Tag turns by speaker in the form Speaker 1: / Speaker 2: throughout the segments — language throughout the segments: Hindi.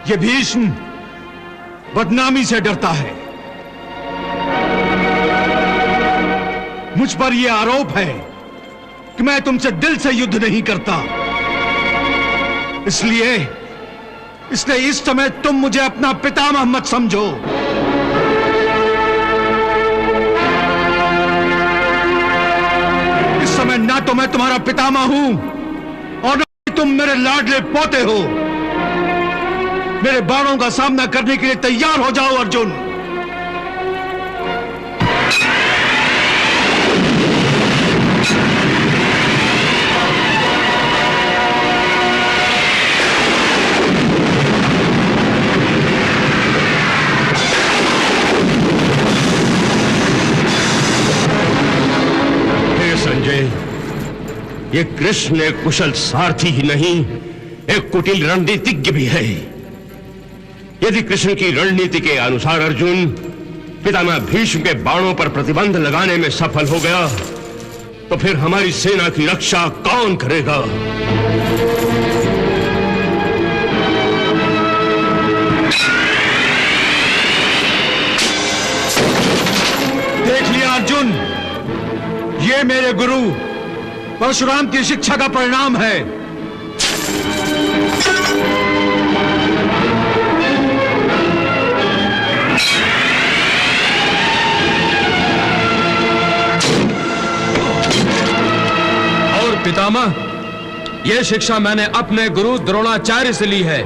Speaker 1: ये भीष्म बदनामी से डरता है। मुझ पर यह आरोप है कि मैं तुमसे दिल से युद्ध नहीं करता, इसलिए इस समय तुम मुझे अपना पितामह मत समझो। इस समय ना तो मैं तुम्हारा पितामह हूं और ना तुम मेरे लाडले पोते हो। मेरे बाणों का सामना करने के लिए तैयार हो जाओ अर्जुन।
Speaker 2: हे संजय, ये कृष्ण एक कुशल सारथी ही नहीं, एक कुटिल रणनीतिज्ञ भी है। यदि कृष्ण की रणनीति के अनुसार अर्जुन पितामह भीष्म के बाणों पर प्रतिबंध लगाने में सफल हो गया, तो फिर हमारी सेना की रक्षा कौन करेगा?
Speaker 1: देख लिया अर्जुन, ये मेरे गुरु परशुराम की शिक्षा का परिणाम है।
Speaker 3: पितामह, यह शिक्षा मैंने अपने गुरु द्रोणाचार्य से ली है।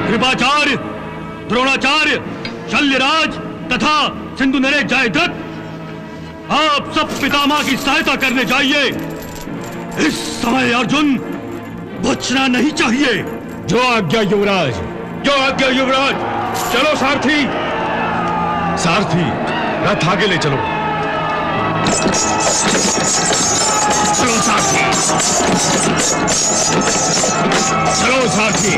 Speaker 4: कृपाचार्य, द्रोणाचार्य, शल्यराज तथा सिंधु नरेश जयद्रथ, आप सब पितामह की सहायता करने जाइए। इस समय अर्जुन बचना नहीं चाहिए।
Speaker 2: जो आज्ञा युवराज, जो आज्ञा युवराज। चलो सारथी,
Speaker 1: सारथी रथ आगे ले चलो।
Speaker 2: चलो सारथी, चलो सारथी।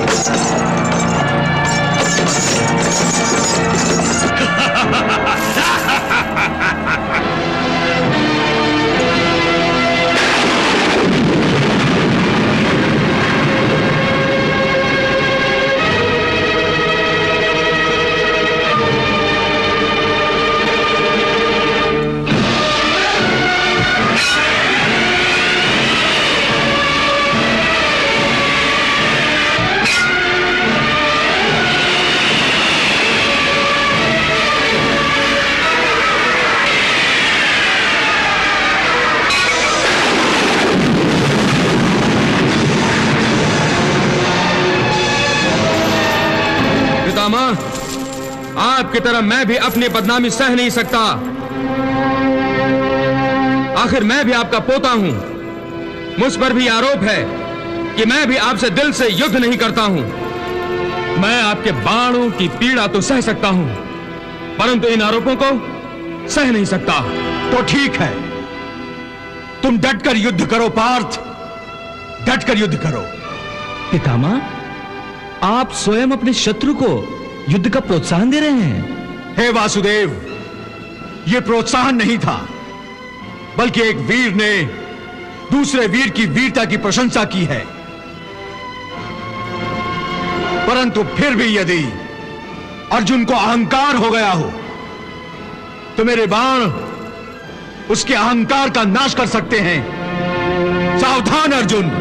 Speaker 3: आपकी तरह मैं भी अपनी बदनामी सह नहीं सकता। आखिर मैं भी आपका पोता हूं। मुझ पर भी आरोप है कि मैं भी आपसे दिल से युद्ध नहीं करता हूं। मैं आपके बाणों की पीड़ा तो सह सकता हूं, परंतु इन आरोपों को सह नहीं सकता।
Speaker 1: तो ठीक है, तुम डटकर युद्ध करो पार्थ, डटकर युद्ध करो।
Speaker 5: पितामह, आप स्वयं अपने शत्रु को युद्ध का प्रोत्साहन दे रहे हैं।
Speaker 1: हे वासुदेव, यह प्रोत्साहन नहीं था, बल्कि एक वीर ने दूसरे वीर की वीरता की प्रशंसा की है। परंतु फिर भी यदि अर्जुन को अहंकार हो गया हो, तो मेरे बाण उसके अहंकार का नाश कर सकते हैं। सावधान अर्जुन।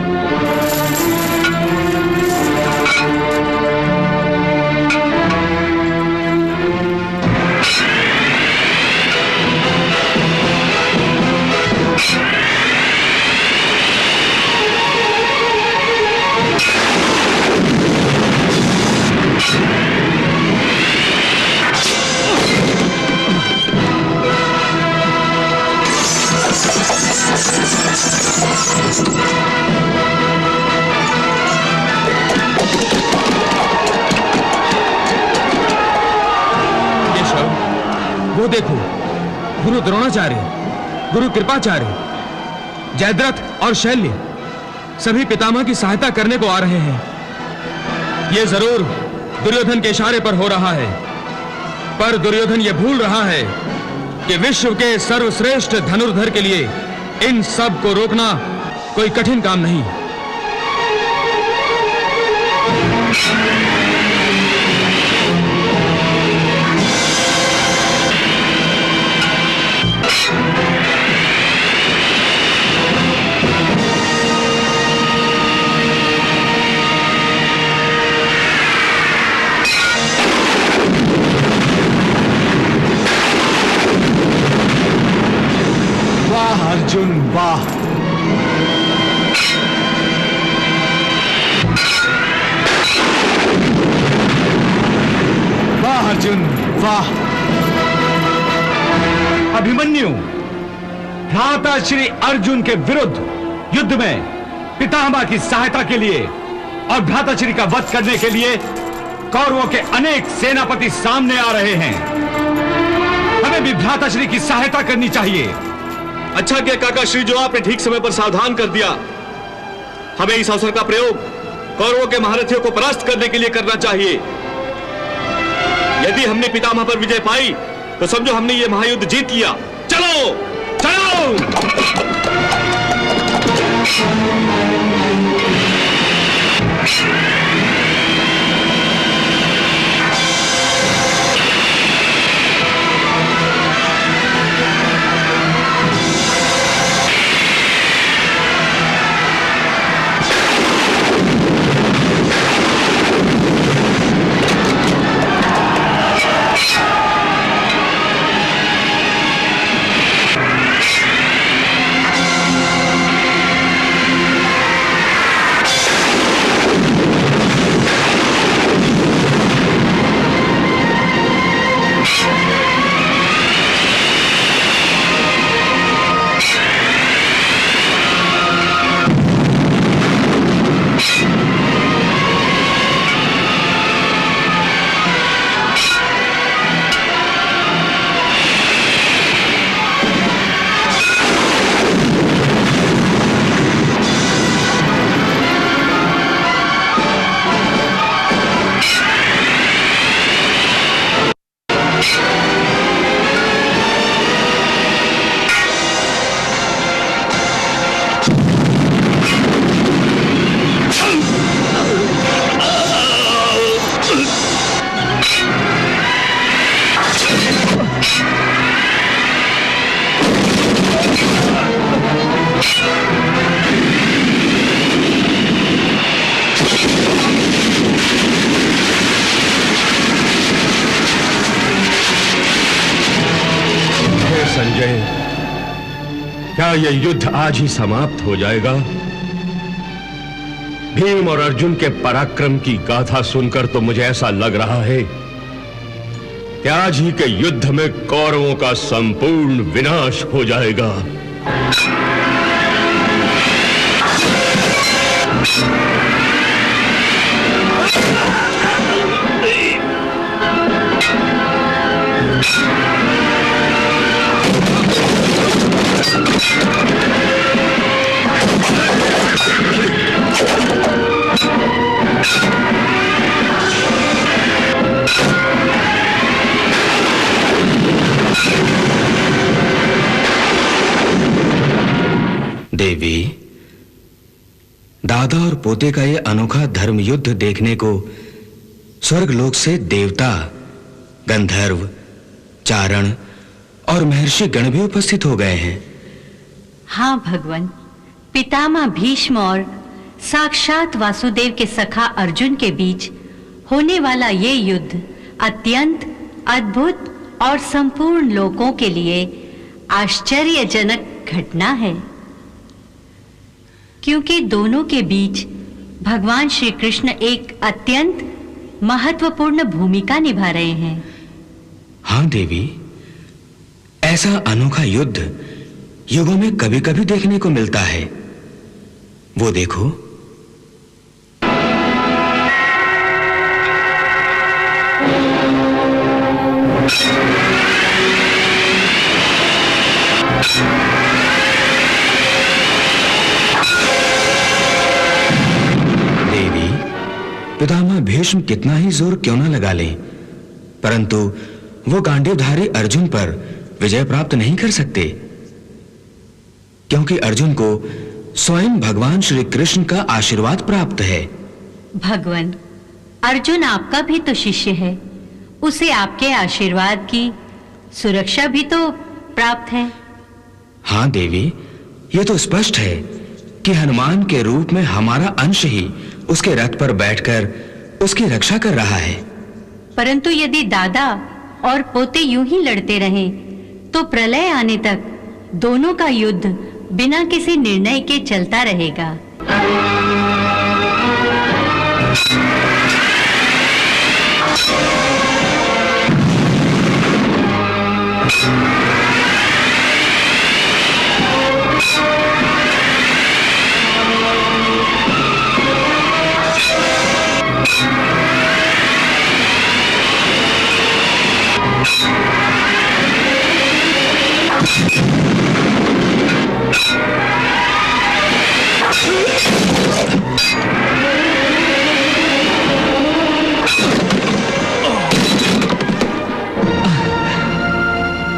Speaker 3: वो देखो, गुरु द्रोणाचार्य, गुरु कृपाचार्य, जयद्रथ और शल्य सभी पितामह की सहायता करने को आ रहे हैं। ये जरूर दुर्योधन के इशारे पर हो रहा है, पर दुर्योधन ये भूल रहा है कि विश्व के सर्वश्रेष्ठ धनुर्धर के लिए इन सब को रोकना कोई कठिन काम नहीं।
Speaker 1: वाह अर्जुन वाह। वाह अर्जुन वाह। अभिमन्यु भ्राता श्री अर्जुन के विरुद्ध युद्ध में पितामह की सहायता के लिए और भ्राता श्री का वध करने के लिए कौरवों के अनेक सेनापति सामने आ रहे हैं। हमें भी भ्राता श्री की सहायता करनी चाहिए।
Speaker 6: अच्छा किया काका श्री, जो आपने ठीक समय पर सावधान कर दिया। हमें इस अवसर का प्रयोग कौरवों के महारथियों को परास्त करने के लिए करना चाहिए। यदि हमने पितामह पर विजय पाई तो समझो हमने ये महायुद्ध जीत लिया। चलो चलो।
Speaker 2: संजय, क्या यह युद्ध आज ही समाप्त हो जाएगा? भीम और अर्जुन के पराक्रम की गाथा सुनकर तो मुझे ऐसा लग रहा है कि आज ही के युद्ध में कौरवों का संपूर्ण विनाश हो जाएगा।
Speaker 7: देवी, दादा और पोते का यह अनोखा धर्म युद्ध देखने को स्वर्गलोक से देवता, गंधर्व, चारण और महर्षि गण भी उपस्थित हो गए हैं।
Speaker 8: हाँ भगवान, पितामह भीष्म और साक्षात वासुदेव के सखा अर्जुन के बीच होने वाला ये युद्ध अत्यंत अद्भुत और संपूर्ण लोकों के लिए आश्चर्यजनक घटना है, क्योंकि दोनों के बीच भगवान श्री कृष्ण एक अत्यंत महत्वपूर्ण भूमिका निभा रहे हैं।
Speaker 7: हाँ देवी, ऐसा अनोखा युद्ध युगों में कभी-कभी देखने को मिलता है। वो देखो, देवी, पितामह भीष्म कितना ही जोर क्यों ना लगा लें, परंतु वो गांडीवधारी अर्जुन पर विजय प्राप्त नहीं कर सकते। क्योंकि अर्जुन को स्वयं भगवान श्री कृष्ण का आशीर्वाद प्राप्त है।
Speaker 8: भगवान, अर्जुन आपका भी तो शिष्य है, उसे आपके आशीर्वाद की सुरक्षा भी तो प्राप्त है।
Speaker 7: हाँ देवी, यह तो स्पष्ट है कि हनुमान के रूप में हमारा अंश ही उसके रथ पर बैठकर उसकी रक्षा कर रहा है।
Speaker 8: परंतु यदि दादा और पोते यूं ही लड़ते रहें, तो प्रलय आने तक दोनों का युद्ध बिना किसी निर्णय के चलता रहेगा।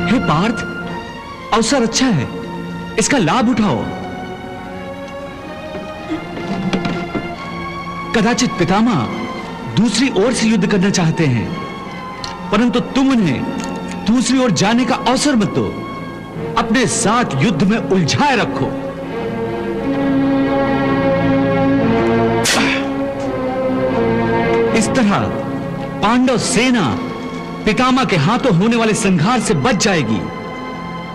Speaker 5: हे पार्थ, अवसर अच्छा है, इसका लाभ उठाओ। कदाचित पितामह दूसरी ओर से युद्ध करना चाहते हैं, परंतु तुम उन्हें दूसरी ओर जाने का अवसर मत दो, अपने साथ युद्ध में उलझाए रखो। इस तरह पांडव सेना पितामह के हाथों होने वाले संघार से बच जाएगी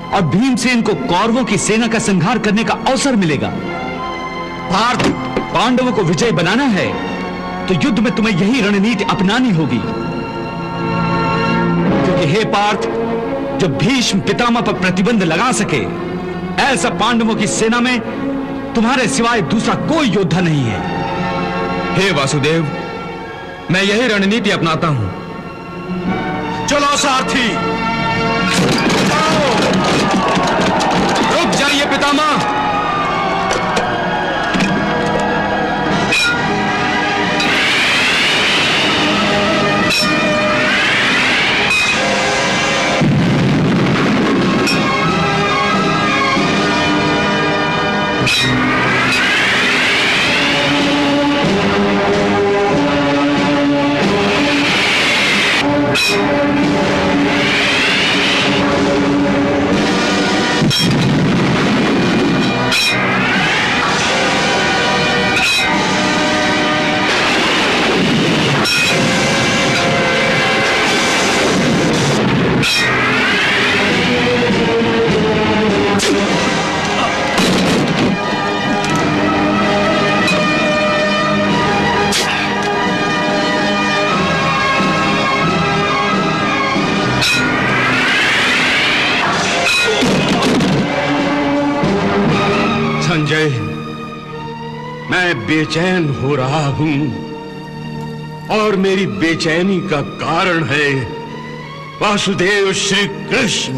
Speaker 5: और भीमसेन को कौरवों की सेना का संघार करने का अवसर मिलेगा। पार्थ, पांडवों को विजयी बनाना है तो युद्ध में तुम्हें यही रणनीति अपनानी होगी, क्योंकि हे पार्थ, जो भीष्म पितामह पर प्रतिबंध लगा सके, ऐसा पांडवों की सेना में तुम्हारे सिवाय दूसरा कोई योद्धा नहीं है।
Speaker 3: हे वासुदेव, मैं यही रणनीति अपनाता हूं।
Speaker 1: चलो सारथी,
Speaker 3: रुक जाइए पितामह।
Speaker 2: संजय, मैं बेचैन हो रहा हूं और मेरी बेचैनी का कारण है वासुदेव श्री कृष्ण।